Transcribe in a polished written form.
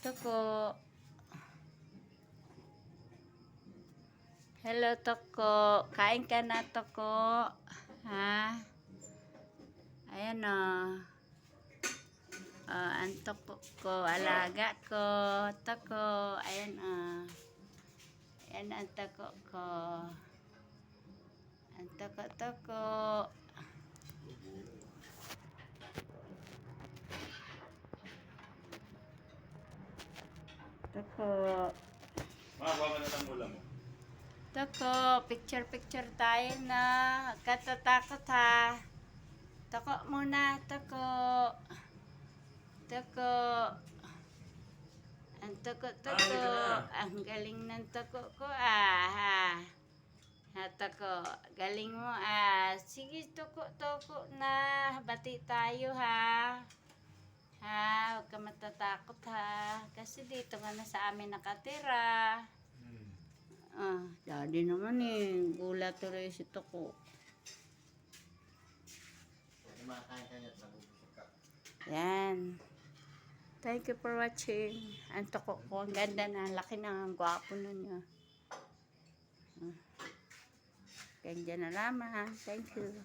Toko. Hello, Toko. Kain ka na, Toko. Ha? Ayan o. Ang Toko ko. Alaga ko. Toko. Ayan o. Ayan ang Toko ko. Ang Toko-Toko. Toko. Makakuha ka na ng ulam mo. Toko, picture tayo na. Katatakot ha. Toko muna, Toko. Toko. Ang Toko-Toko. Ang galing ng Toko ko ha. Ha, Toko. Galing mo Sige, Toko-Toko na. Bati tayo ha. Ha, huwag ka matatakot ha. Kasi dito ka na sa amin nakatira. Daddy naman Gula tuloy si Toko. Yan. Thank you for watching. Ang Toko ko, ang ganda na. Laki na, ang gwapo na niya. Ganyan na lamang. Thank you.